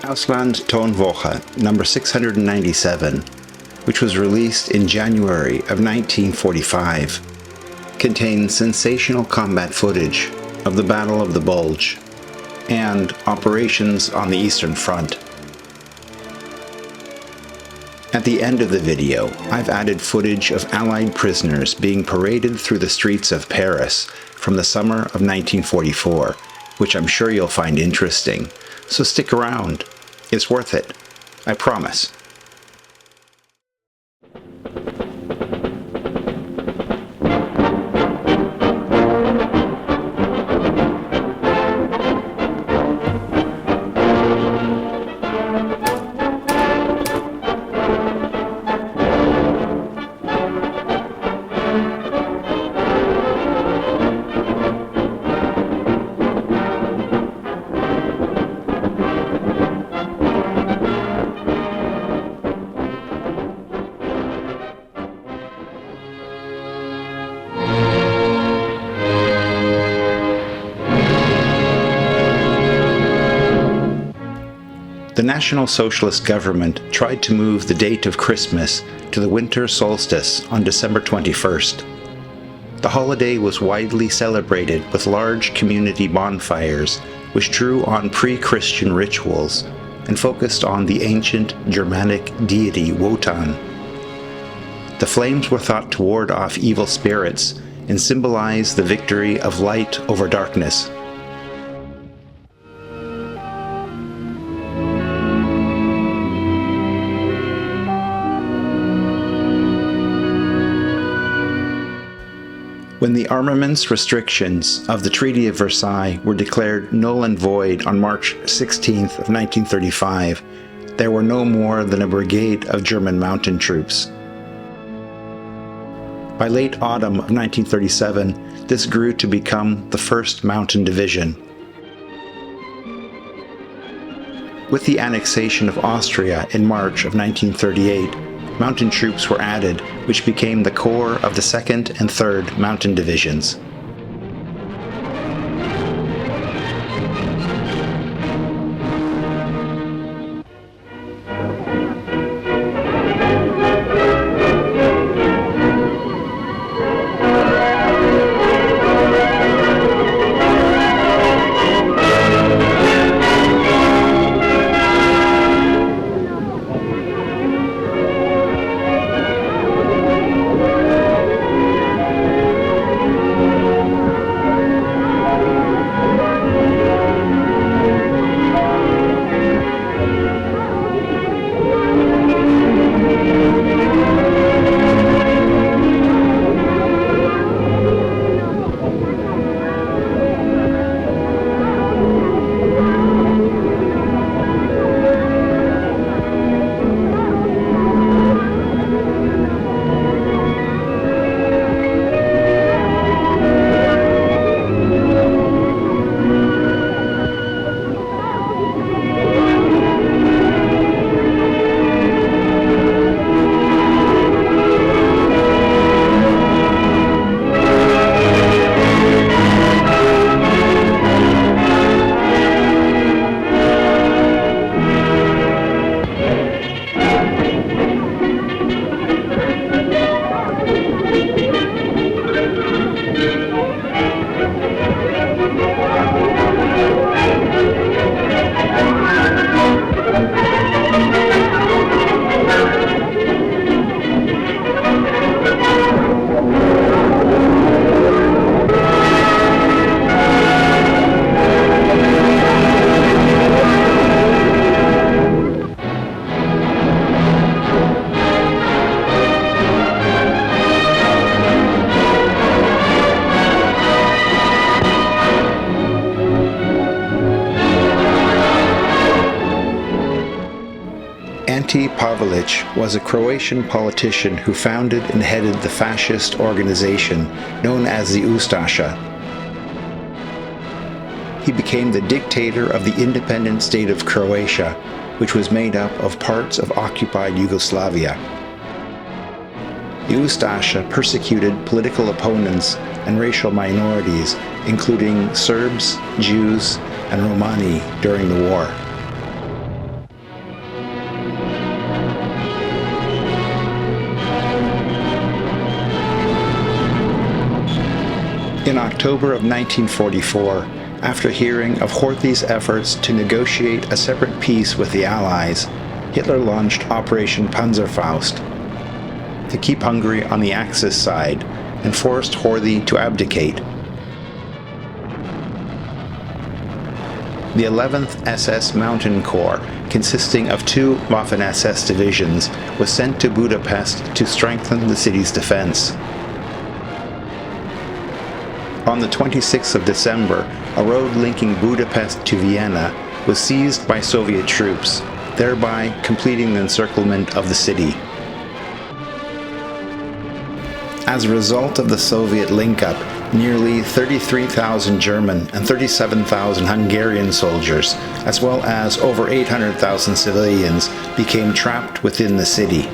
AUSLAND-TONWOCHE Nr 697, which was released in January of 1945, contains sensational combat footage of the Battle of the Bulge and operations on the Eastern Front. At the end of the video, I've added footage of Allied prisoners being paraded through the streets of Paris from the summer of 1944, which I'm sure you'll find interesting, so stick around. It's worth it. I promise. The National Socialist government tried to move the date of Christmas to the winter solstice on December 21st. The holiday was widely celebrated with large community bonfires which drew on pre-Christian rituals and focused on the ancient Germanic deity Wotan. The flames were thought to ward off evil spirits and symbolize the victory of light over darkness. When the armaments restrictions of the Treaty of Versailles were declared null and void on March 16th of 1935, there were no more than a brigade of German mountain troops. By late autumn of 1937, this grew to become the 1st Mountain Division. With the annexation of Austria in March of 1938, mountain troops were added, which became the core of the 2nd and 3rd Mountain Divisions. Ante Pavelic was a Croatian politician who founded and headed the fascist organization known as the Ustasha. He became the dictator of the independent state of Croatia, which was made up of parts of occupied Yugoslavia. The Ustasha persecuted political opponents and racial minorities, including Serbs, Jews, and Romani during the war. In October of 1944, after hearing of Horthy's efforts to negotiate a separate peace with the Allies, Hitler launched Operation Panzerfaust to keep Hungary on the Axis side and forced Horthy to abdicate. The 11th SS Mountain Corps, consisting of 2 Waffen-SS divisions, was sent to Budapest to strengthen the city's defense. On the 26th of December, a road linking Budapest to Vienna was seized by Soviet troops, thereby completing the encirclement of the city. As a result of the Soviet link-up, nearly 33,000 German and 37,000 Hungarian soldiers, as well as over 800,000 civilians, became trapped within the city.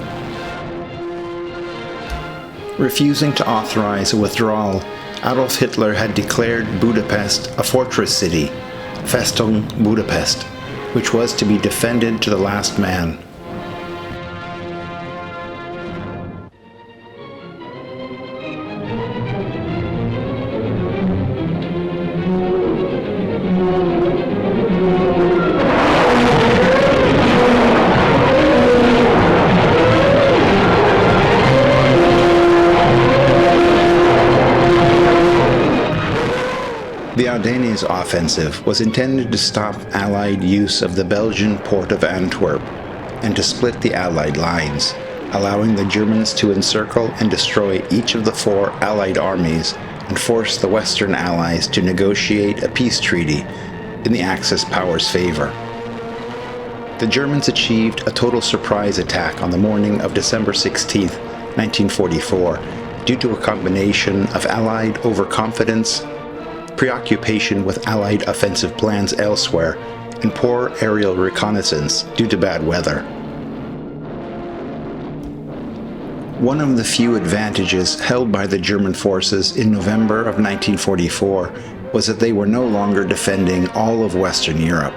Refusing to authorize a withdrawal, Adolf Hitler had declared Budapest a fortress city, Festung Budapest, which was to be defended to the last man. The Ardennes Offensive was intended to stop Allied use of the Belgian port of Antwerp and to split the Allied lines, allowing the Germans to encircle and destroy each of the 4 Allied armies and force the Western Allies to negotiate a peace treaty in the Axis powers' favor. The Germans achieved a total surprise attack on the morning of December 16, 1944, due to a combination of Allied overconfidence, preoccupation with Allied offensive plans elsewhere, and poor aerial reconnaissance due to bad weather. One of the few advantages held by the German forces in November of 1944 was that they were no longer defending all of Western Europe.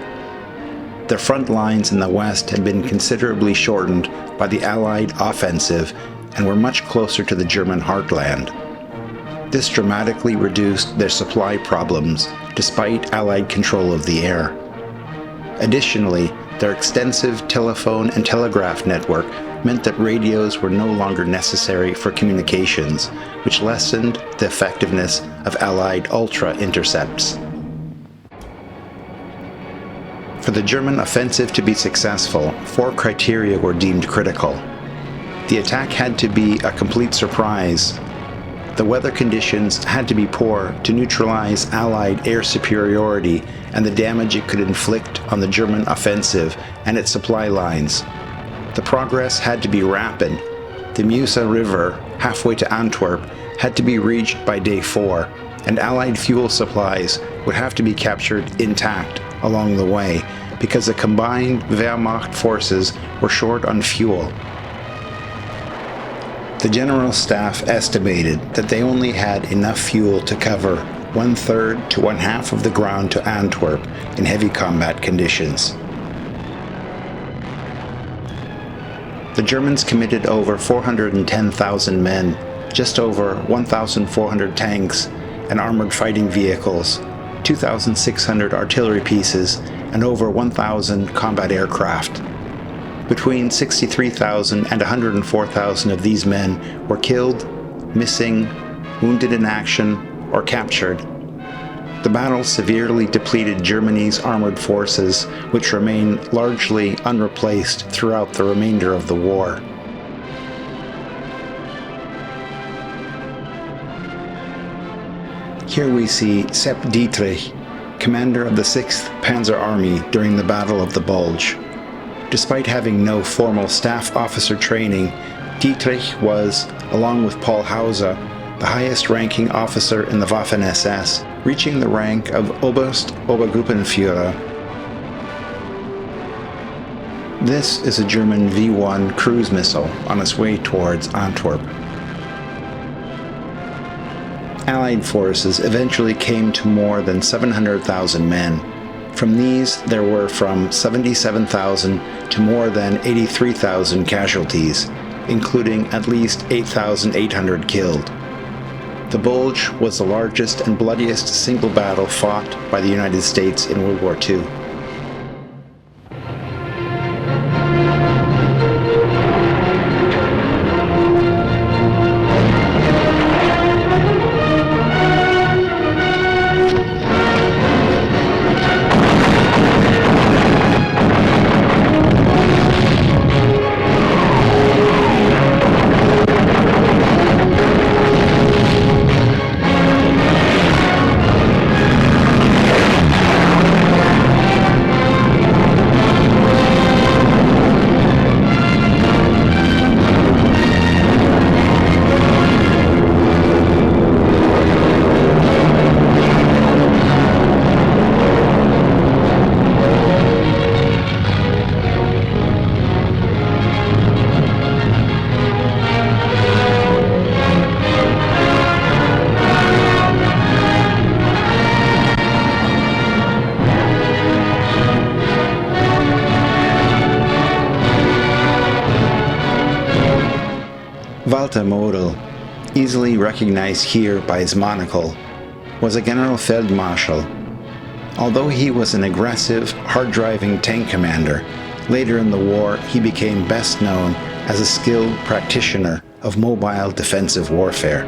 Their front lines in the west had been considerably shortened by the Allied offensive and were much closer to the German heartland. This dramatically reduced their supply problems, despite Allied control of the air. Additionally, their extensive telephone and telegraph network meant that radios were no longer necessary for communications, which lessened the effectiveness of Allied ultra-intercepts. For the German offensive to be successful, 4 criteria were deemed critical. The attack had to be a complete surprise. The weather conditions had to be poor to neutralize Allied air superiority and the damage it could inflict on the German offensive and its supply lines. The progress had to be rapid. The Meuse River, halfway to Antwerp, had to be reached by day 4, and Allied fuel supplies would have to be captured intact along the way because the combined Wehrmacht forces were short on fuel. The General Staff estimated that they only had enough fuel to cover 1/3 to 1/2 of the ground to Antwerp in heavy combat conditions. The Germans committed over 410,000 men, just over 1,400 tanks and armored fighting vehicles, 2,600 artillery pieces, and over 1,000 combat aircraft. Between 63,000 and 104,000 of these men were killed, missing, wounded in action, or captured. The battle severely depleted Germany's armored forces, which remained largely unreplaced throughout the remainder of the war. Here we see Sepp Dietrich, commander of the 6th Panzer Army during the Battle of the Bulge. Despite having no formal staff officer training, Dietrich was, along with Paul Hauser, the highest-ranking officer in the Waffen-SS, reaching the rank of Oberst-Obergruppenführer. This is a German V-1 cruise missile on its way towards Antwerp. Allied forces eventually came to more than 700,000 men. From these, there were from 77,000 to more than 83,000 casualties, including at least 8,800 killed. The Bulge was the largest and bloodiest single battle fought by the United States in World War II. Walter Model, easily recognized here by his monocle, was a Generalfeldmarschall. Although he was an aggressive, hard-driving tank commander, later in the war he became best known as a skilled practitioner of mobile defensive warfare.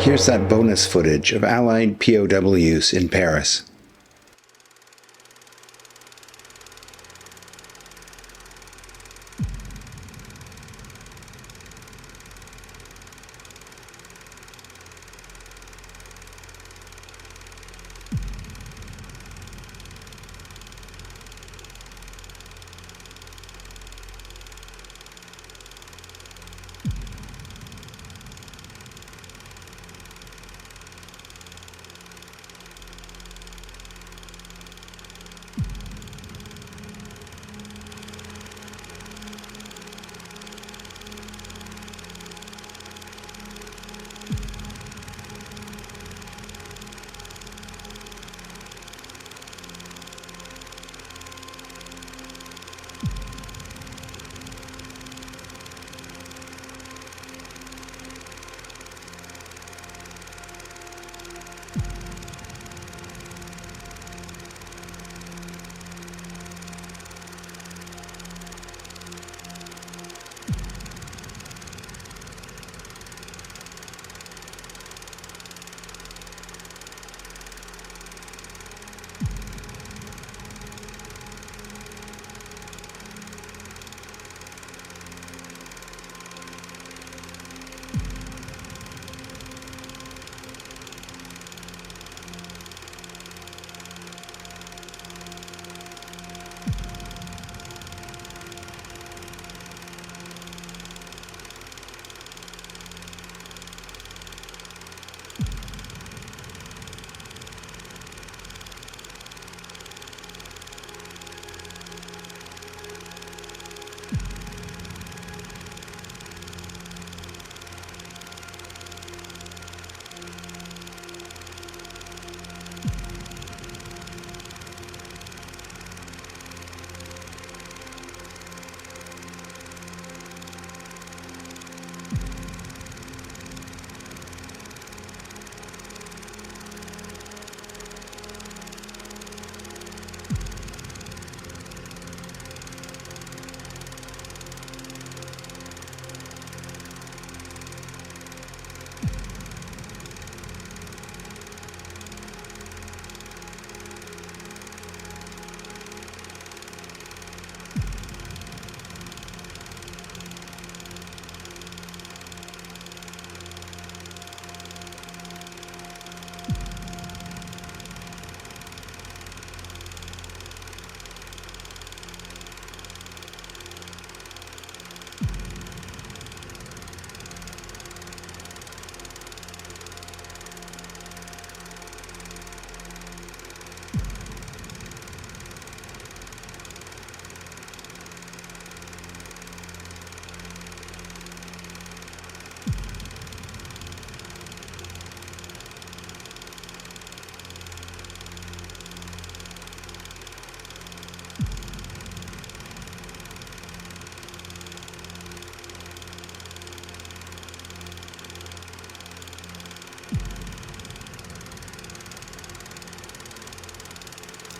Here's that bonus footage of Allied POWs in Paris.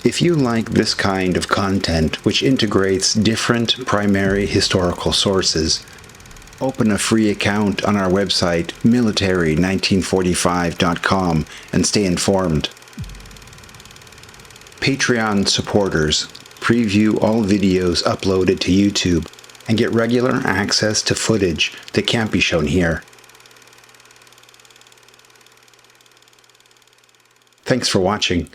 If you like this kind of content, which integrates different primary historical sources, open a free account on our website military1945.com and stay informed. Patreon supporters preview all videos uploaded to YouTube and get regular access to footage that can't be shown here. Thanks for watching.